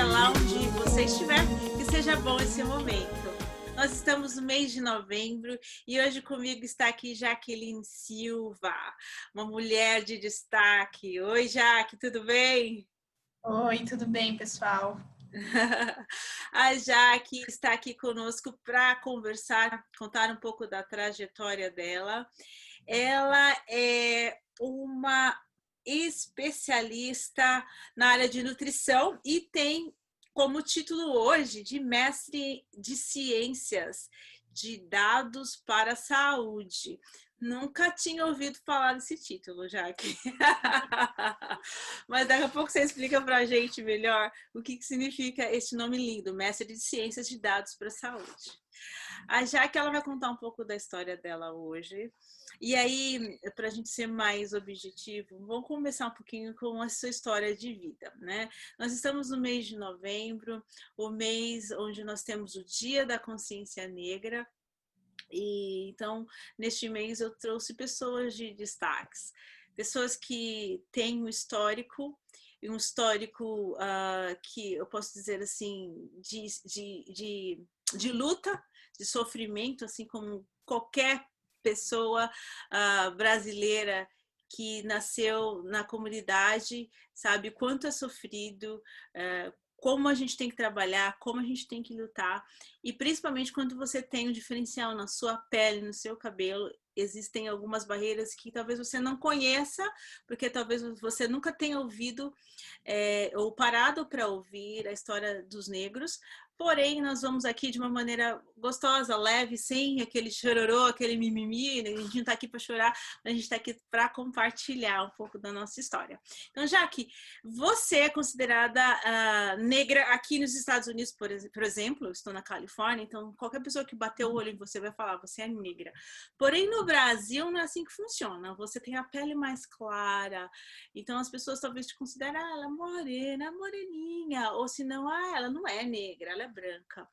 seja lá onde você estiver, que seja bom esse momento. Nós estamos no mês de novembro e hoje comigo está aqui Jaqueline Silva, uma mulher de destaque. Oi, Jaque, tudo bem? Oi, tudo bem, pessoal? A Jaque está aqui conosco para conversar, contar um pouco da trajetória dela. Ela é uma especialista na área de nutrição e tem como título hoje de mestre de ciências de dados para a saúde. Nunca tinha ouvido falar desse título, Jaque. Mas daqui a pouco você explica para a gente melhor o que significa esse nome lindo, mestre de ciências de dados para a saúde. A Jaque, ela vai contar um pouco da história dela hoje. E aí, para a gente ser mais objetivo, vamos começar um pouquinho com a sua história de vida, né? Nós estamos no mês de novembro, o mês onde nós temos o Dia da Consciência Negra. E então, neste mês, eu trouxe pessoas de destaques, pessoas que têm um histórico, e um histórico que eu posso dizer assim, de luta, de sofrimento, assim como qualquer pessoa brasileira que nasceu na comunidade, sabe quanto é sofrido, como a gente tem que trabalhar, como a gente tem que lutar, e principalmente quando você tem um diferencial na sua pele, no seu cabelo, existem algumas barreiras que talvez você não conheça, porque talvez você nunca tenha ouvido ou parado para ouvir a história dos negros. Porém, nós vamos aqui de uma maneira gostosa, leve, sem aquele chororô, aquele mimimi. A gente não está aqui para chorar, a gente está aqui para compartilhar um pouco da nossa história. Então, Jaque, você é considerada negra aqui nos Estados Unidos, por exemplo, eu estou na Califórnia, então qualquer pessoa que bater o olho em você vai falar, você é negra. Porém, no Brasil não é assim que funciona. Você tem a pele mais clara, então as pessoas talvez te considerem, ela é morena, moreninha, ou se não, ela não é negra, ela é branca.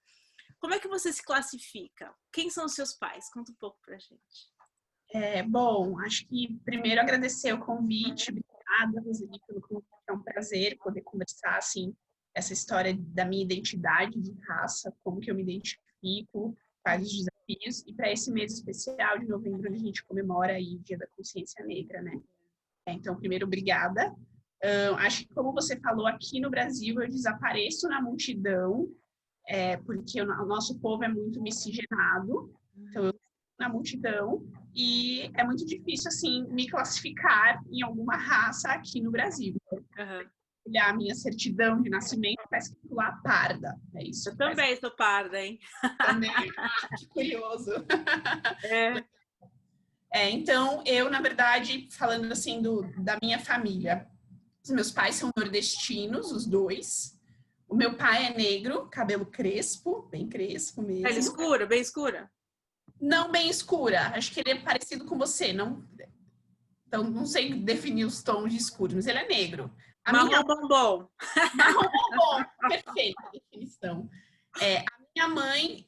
Como é que você se classifica? Quem são os seus pais? Conta um pouco pra gente. Bom, acho que primeiro agradecer o convite, obrigada, Roseli, pelo convite, é um prazer poder conversar, assim, essa história da minha identidade de raça, como que eu me identifico, quais os desafios, e para esse mês especial de novembro, a gente comemora aí o Dia da Consciência Negra, né? Então, primeiro, obrigada. Acho que, como você falou, aqui no Brasil eu desapareço na multidão, porque o nosso povo é muito miscigenado, então eu estou na multidão e é muito difícil, assim, me classificar em alguma raça aqui no Brasil. Olhar a minha certidão de nascimento, está escrito lá parda. É isso. Eu também sou parda, hein? Também, que curioso. Então, eu, na verdade, falando assim da minha família, os meus pais são nordestinos, os dois. O meu pai é negro, cabelo crespo, bem crespo mesmo. Pele escura, bem escura? Não bem escura, acho que ele é parecido com você, não. Então, não sei definir os tons de escuro, mas ele é negro. Marrom bombom. Marrom bombom, perfeita definição. A minha mãe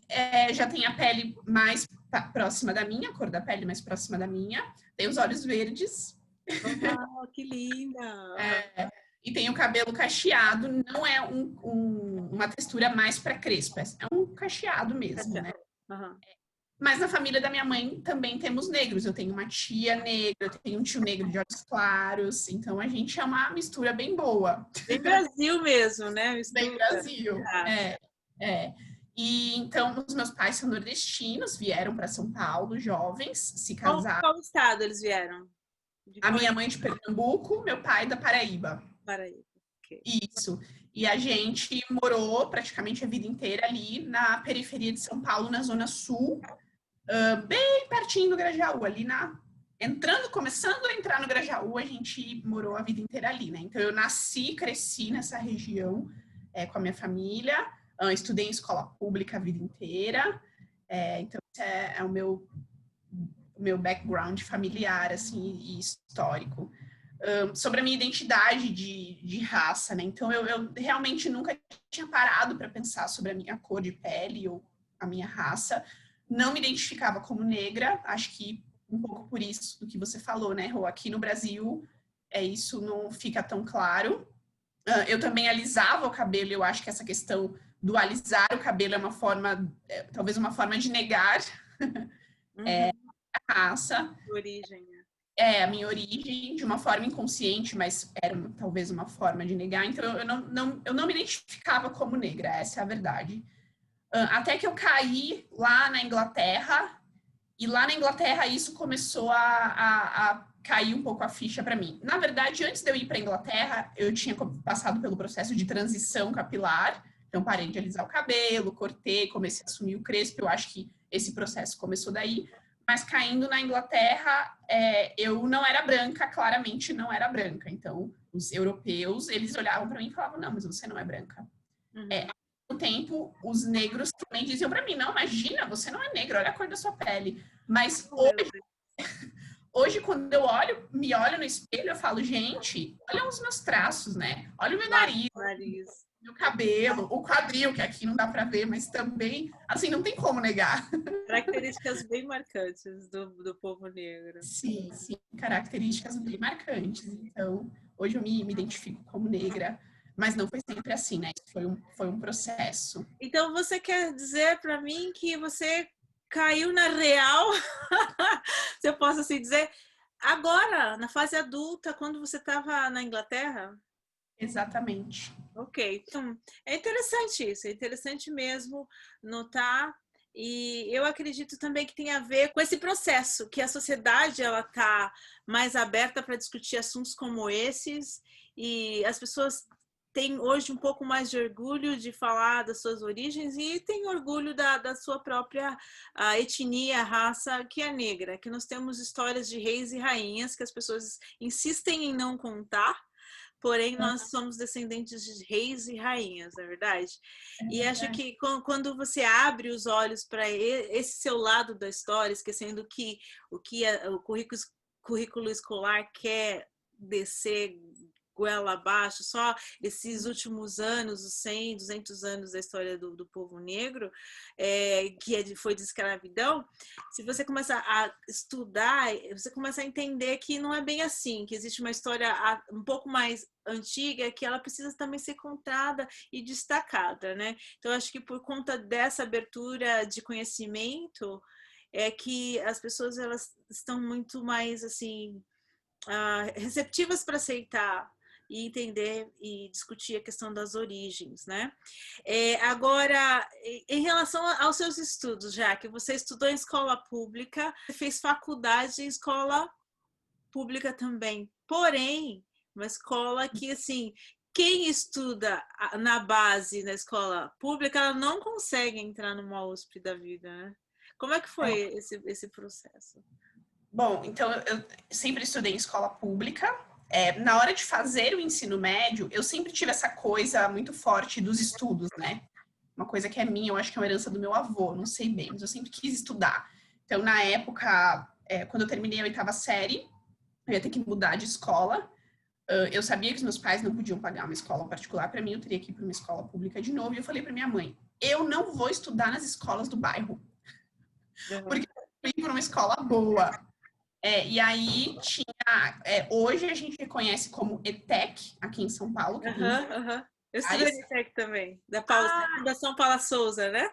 já tem a pele mais próxima da minha, a cor da pele mais próxima da minha, tem os olhos verdes. Oh, que linda! E tem o cabelo cacheado, não é uma textura mais para crespa, é um cacheado mesmo, né? Mas na família da minha mãe também temos negros. Eu tenho uma tia negra, eu tenho um tio negro de olhos claros. Então a gente é uma mistura bem boa. Bem Brasil mesmo, né? Mistura. Bem Brasil. E então os meus pais são nordestinos, vieram para São Paulo, jovens, se casaram. Qual estado eles vieram? A minha mãe de Pernambuco, meu pai da Paraíba. Paraíba. Okay. Isso. E a gente morou praticamente a vida inteira ali na periferia de São Paulo, na Zona Sul. Bem pertinho do Grajaú, ali começando a entrar no Grajaú, a gente morou a vida inteira ali, né? Então, eu nasci, cresci nessa região com a minha família, estudei em escola pública a vida inteira, então, esse é o meu background familiar, assim, e histórico. Sobre a minha identidade de raça, né? Então, eu realmente nunca tinha parado para pensar sobre a minha cor de pele ou a minha raça. Não me identificava como negra, acho que um pouco por isso do que você falou, né, Rô? Aqui no Brasil, isso não fica tão claro. Eu também alisava o cabelo, eu acho que essa questão do alisar o cabelo é uma forma, talvez uma forma de negar a raça. Origem, né? A minha origem, de uma forma inconsciente, mas era talvez uma forma de negar. Então, eu não me identificava como negra, essa é a verdade. Até que eu caí lá na Inglaterra, e lá na Inglaterra isso começou a cair um pouco a ficha para mim. Na verdade, antes de eu ir para a Inglaterra, eu tinha passado pelo processo de transição capilar, então parei de alisar o cabelo, cortei, comecei a assumir o crespo, eu acho que esse processo começou daí. Mas caindo na Inglaterra, eu não era branca, claramente não era branca. Então, os europeus, eles olhavam para mim e falavam, não, mas você não é branca. Ao mesmo tempo, os negros também diziam para mim, não, imagina, você não é negra, olha a cor da sua pele. Mas hoje quando eu me olho no espelho, eu falo, gente, olha os meus traços, né? Olha o meu nariz. Meu cabelo, o quadril, que aqui não dá para ver, mas também, assim, não tem como negar. Características bem marcantes do povo negro. Sim, características bem marcantes. Então, hoje eu me identifico como negra, mas não foi sempre assim, né? Foi um processo. Então, você quer dizer para mim que você caiu na real, se eu posso assim dizer, agora, na fase adulta, quando você estava na Inglaterra? Exatamente. Ok, então é interessante isso, é interessante mesmo notar, e eu acredito também que tem a ver com esse processo, que a sociedade ela está mais aberta para discutir assuntos como esses, e as pessoas têm hoje um pouco mais de orgulho de falar das suas origens e têm orgulho da sua própria etnia, raça, que é negra, que nós temos histórias de reis e rainhas que as pessoas insistem em não contar, porém nós somos descendentes de reis e rainhas, na verdade. E acho que quando você abre os olhos para esse seu lado da história, esquecendo que o currículo escolar quer descer goela abaixo, só esses últimos anos, os 100, 200 anos da história do povo negro, que foi de escravidão, se você começar a estudar, você começa a entender que não é bem assim, que existe uma história um pouco mais antiga, que ela precisa também ser contada e destacada, né? Então, acho que por conta dessa abertura de conhecimento, é que as pessoas elas estão muito mais assim receptivas para aceitar e entender e discutir a questão das origens, né? Agora, em relação aos seus estudos, já que você estudou em escola pública, fez faculdade em escola pública também, porém, uma escola que, assim, quem estuda na base na escola pública, ela não consegue entrar numa USP da vida, né? Como é que foi esse processo? Bom, então eu sempre estudei em escola pública. Na hora de fazer o ensino médio, eu sempre tive essa coisa muito forte dos estudos, né? Uma coisa que é minha, eu acho que é uma herança do meu avô, não sei bem, mas eu sempre quis estudar. Então, na época, quando eu terminei a 8ª série, eu ia ter que mudar de escola. Eu sabia que os meus pais não podiam pagar uma escola particular para mim, eu teria que ir para uma escola pública de novo. E eu falei para minha mãe, eu não vou estudar nas escolas do bairro, porque eu vou ir para uma escola boa. E aí tinha, hoje a gente reconhece como ETEC, aqui em São Paulo. Que tem Eu estudei no ETEC também, da Fundação Paula Souza, né?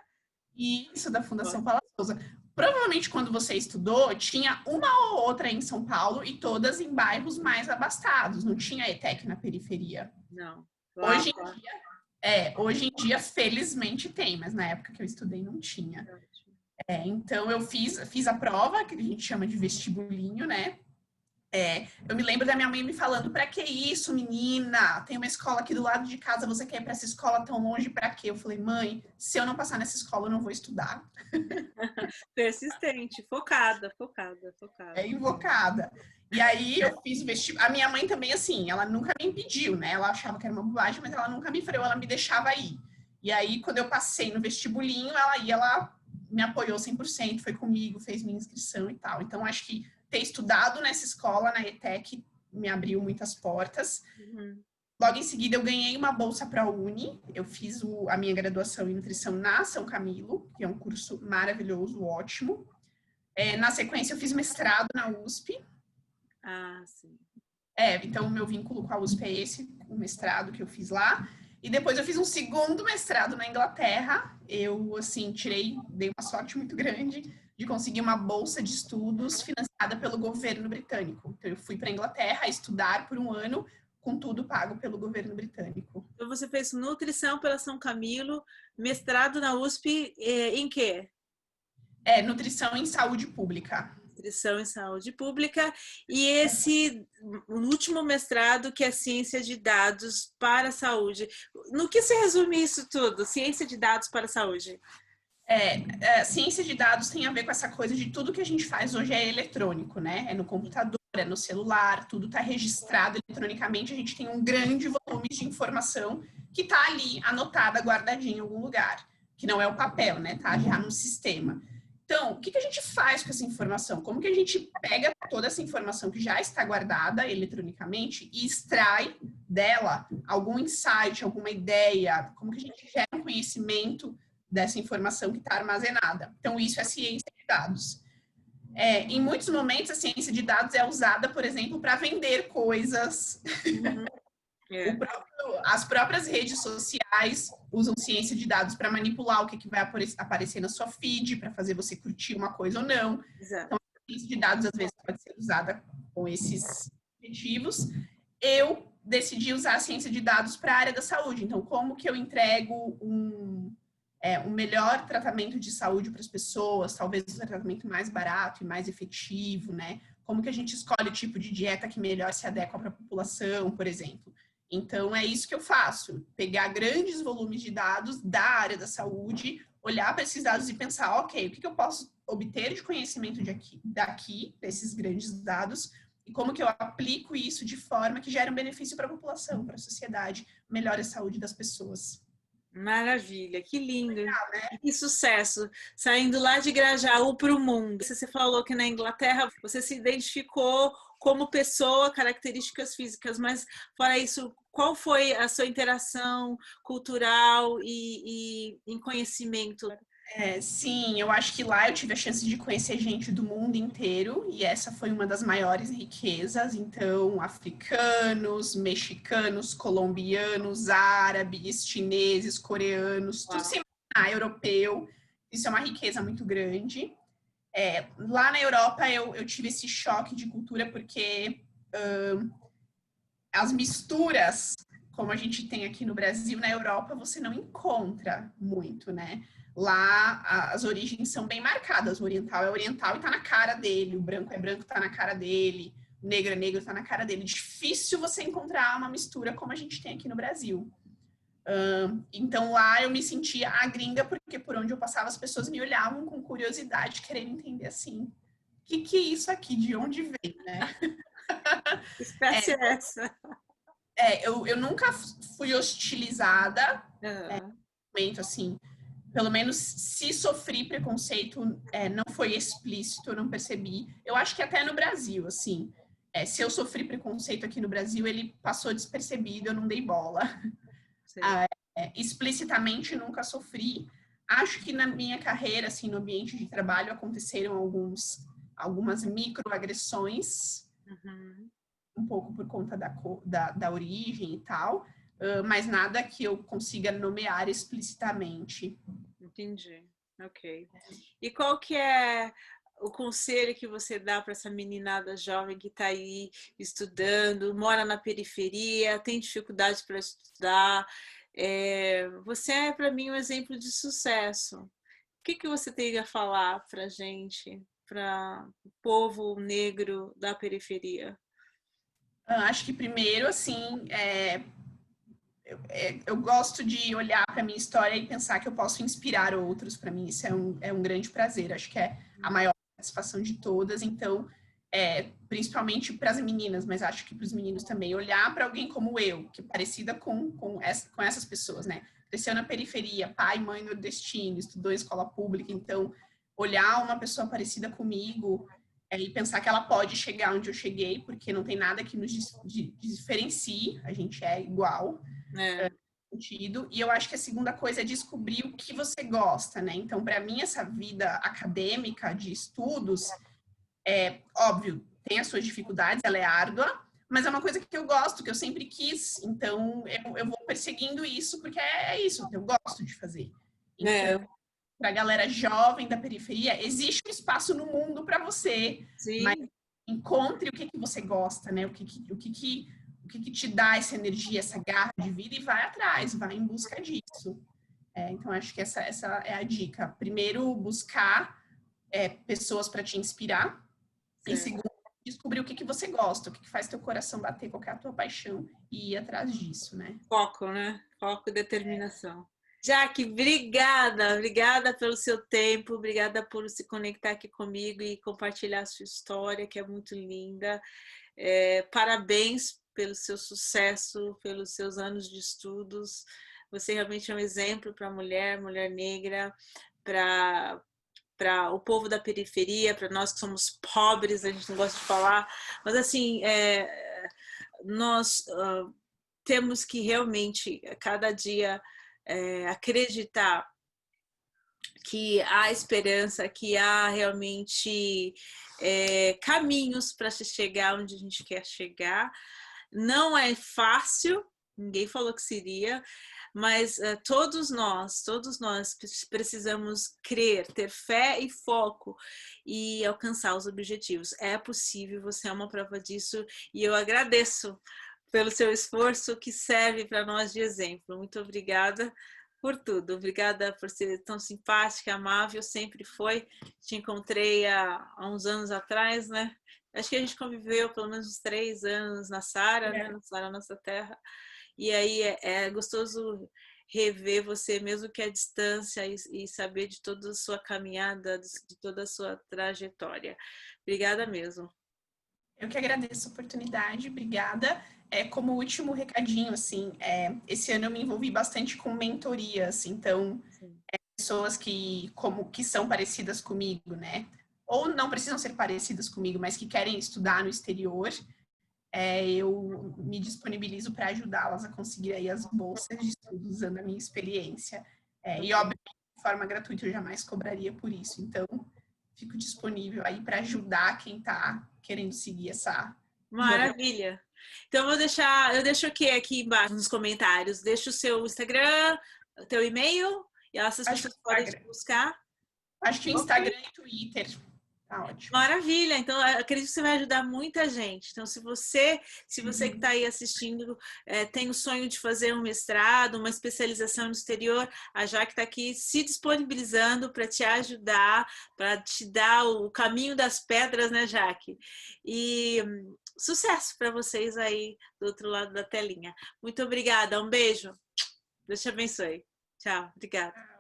Isso, da Fundação Paula Souza. Provavelmente quando você estudou, tinha uma ou outra em São Paulo e todas em bairros mais abastados, não tinha ETEC na periferia. Não. Hoje em dia, felizmente tem, mas na época que eu estudei não tinha. Então, eu fiz a prova, que a gente chama de vestibulinho, né? Eu me lembro da minha mãe me falando, pra que isso, menina? Tem uma escola aqui do lado de casa, você quer ir pra essa escola tão longe, pra quê? Eu falei, mãe, se eu não passar nessa escola, eu não vou estudar. Persistente, focada. Invocada. E aí eu fiz o vestibular. A minha mãe também, assim, ela nunca me impediu, né? Ela achava que era uma bobagem, mas ela nunca me freou, ela me deixava ir. E aí, quando eu passei no vestibulinho, ela me apoiou 100%, foi comigo, fez minha inscrição e tal. Então, acho que ter estudado nessa escola, na ETEC, me abriu muitas portas. Logo em seguida, eu ganhei uma bolsa para a Uni. Eu fiz a minha graduação em nutrição na São Camilo, que é um curso maravilhoso, ótimo. Na sequência, eu fiz mestrado na USP. Sim. Então o meu vínculo com a USP é esse, o mestrado que eu fiz lá. E depois eu fiz um segundo mestrado na Inglaterra. Eu, assim, dei uma sorte muito grande de conseguir uma bolsa de estudos financiada pelo governo britânico. Então eu fui para a Inglaterra estudar por um ano, com tudo pago pelo governo britânico. Então você fez nutrição pela São Camilo, mestrado na USP em quê? Nutrição em saúde pública. Nutrição em saúde pública. E esse o último mestrado, que é ciência de dados para a saúde. No que se resume isso tudo? Ciência de dados para a saúde? Ciência de dados tem a ver com essa coisa de tudo que a gente faz hoje é eletrônico, né? É no computador, é no celular, tudo está registrado eletronicamente. A gente tem um grande volume de informação que está ali anotada, guardadinha em algum lugar, que não é o papel, né? Tá já no sistema. Então, o que a gente faz com essa informação? Como que a gente pega toda essa informação que já está guardada eletronicamente e extrai dela algum insight, alguma ideia? Como que a gente gera um conhecimento dessa informação que está armazenada? Então, isso é ciência de dados. Em muitos momentos, a ciência de dados é usada, por exemplo, para vender coisas. As próprias redes sociais usam ciência de dados para manipular o que vai aparecer na sua feed, para fazer você curtir uma coisa ou não. Exato. Então, a ciência de dados, às vezes, pode ser usada com esses objetivos. Eu decidi usar a ciência de dados para a área da saúde. Então, como que eu entrego um melhor tratamento de saúde para as pessoas, talvez um tratamento mais barato e mais efetivo, né? Como que a gente escolhe o tipo de dieta que melhor se adequa para a população, por exemplo. Então, é isso que eu faço, pegar grandes volumes de dados da área da saúde, olhar para esses dados e pensar, ok, o que eu posso obter de conhecimento daqui, desses grandes dados, e como que eu aplico isso de forma que gere um benefício para a população, para a sociedade, melhore a saúde das pessoas. Maravilha, que lindo, legal, né? Que sucesso, saindo lá de Grajaú para o mundo. Você falou que na Inglaterra você se identificou como pessoa, características físicas, mas fora isso, qual foi a sua interação cultural e em conhecimento? Sim, eu acho que lá eu tive a chance de conhecer gente do mundo inteiro e essa foi uma das maiores riquezas. Então, africanos, mexicanos, colombianos, árabes, chineses, coreanos, tudo sem imaginar, europeu. Isso é uma riqueza muito grande. Lá na Europa eu tive esse choque de cultura porque as misturas, como a gente tem aqui no Brasil, na Europa você não encontra muito, né? Lá as origens são bem marcadas. O oriental é oriental e tá na cara dele. O branco é branco, tá na cara dele. O negro é negro, tá na cara dele. Difícil você encontrar uma mistura como a gente tem aqui no Brasil. Então lá eu me sentia a gringa porque por onde eu passava as pessoas me olhavam com curiosidade, querendo entender assim, o que é isso aqui? De onde vem, né? Que espécie é essa? Eu nunca fui hostilizada, assim, pelo menos se sofri preconceito, não foi explícito, eu não percebi. Eu acho que até no Brasil, assim, se eu sofri preconceito aqui no Brasil, ele passou despercebido, eu não dei bola. Explicitamente nunca sofri. Acho que na minha carreira, assim, no ambiente de trabalho, aconteceram algumas microagressões, um pouco por conta da origem e tal, mas nada que eu consiga nomear explicitamente. Entendi, ok. E qual que é o conselho que você dá para essa meninada jovem que está aí estudando, mora na periferia, tem dificuldade para estudar? Você é, para mim, um exemplo de sucesso. O que você tem a falar para a gente, para o povo negro da periferia? Acho que primeiro, assim, eu gosto de olhar para a minha história e pensar que eu posso inspirar outros. Para mim, isso é um grande prazer. Acho que é a maior satisfação de todas. Então, principalmente para as meninas, mas acho que para os meninos também, olhar para alguém como eu, que é parecida com essas pessoas, né? Cresceu na periferia, pai e mãe nordestino, estudou em escola pública. Então, olhar uma pessoa parecida comigo e pensar que ela pode chegar onde eu cheguei, porque não tem nada que nos diferencie, a gente é igual. Sentido. E eu acho que a segunda coisa é descobrir o que você gosta, né? Então, para mim, essa vida acadêmica de estudos, óbvio, tem as suas dificuldades, ela é árdua, mas é uma coisa que eu gosto, que eu sempre quis, então eu vou perseguindo isso, porque é isso, eu gosto de fazer. Então, para a galera jovem da periferia, existe um espaço no mundo para você, Sim. mas encontre o que você gosta, né? O que te dá essa energia, essa garra de vida e vai atrás, vai em busca disso. Então, acho que essa é a dica. Primeiro, buscar pessoas para te inspirar. Certo. E segundo, descobrir o que você gosta, o que faz teu coração bater, qual é a tua paixão e ir atrás disso, né? Foco, né? Foco e determinação. Jaque, obrigada pelo seu tempo, obrigada por se conectar aqui comigo e compartilhar a sua história, que é muito linda. Parabéns pelo seu sucesso, pelos seus anos de estudos. Você realmente é um exemplo para mulher negra, para o povo da periferia, para nós que somos pobres, a gente não gosta de falar, mas assim, nós temos que realmente, cada dia, acreditar que há esperança, que há realmente caminhos para se chegar onde a gente quer chegar. Não é fácil, ninguém falou que seria, mas todos nós precisamos crer, ter fé e foco e alcançar os objetivos. É possível, você é uma prova disso e eu agradeço pelo seu esforço que serve para nós de exemplo. Muito obrigada por tudo. Obrigada por ser tão simpática, amável, sempre foi. Te encontrei há uns anos atrás, né? Acho que a gente conviveu pelo menos uns 3 anos na Sara, né? Na Sara Nossa Terra. E aí é gostoso rever você, mesmo que à distância, e saber de toda a sua caminhada, de toda a sua trajetória. Obrigada mesmo. Eu que agradeço a oportunidade, obrigada. Como último recadinho, assim, esse ano eu me envolvi bastante com mentorias, então, pessoas que são parecidas comigo, né? Ou não precisam ser parecidas comigo, mas que querem estudar no exterior, eu me disponibilizo para ajudá-las a conseguir aí as bolsas de estudo usando a minha experiência. E, obviamente, de forma gratuita, eu jamais cobraria por isso. Então, fico disponível aí para ajudar quem está querendo seguir essa... Maravilha! Então, eu deixo aqui embaixo nos comentários, deixa o seu Instagram, o teu e-mail, e essas pessoas podem te buscar. Acho que o Instagram e Twitter. Tá ótimo. Maravilha! Então, acredito que você vai ajudar muita gente. Então, se você que está aí assistindo tem o sonho de fazer um mestrado, uma especialização no exterior, a Jaque está aqui se disponibilizando para te ajudar, para te dar o caminho das pedras, né, Jaque? E sucesso para vocês aí do outro lado da telinha. Muito obrigada, um beijo. Deus te abençoe. Tchau, obrigada.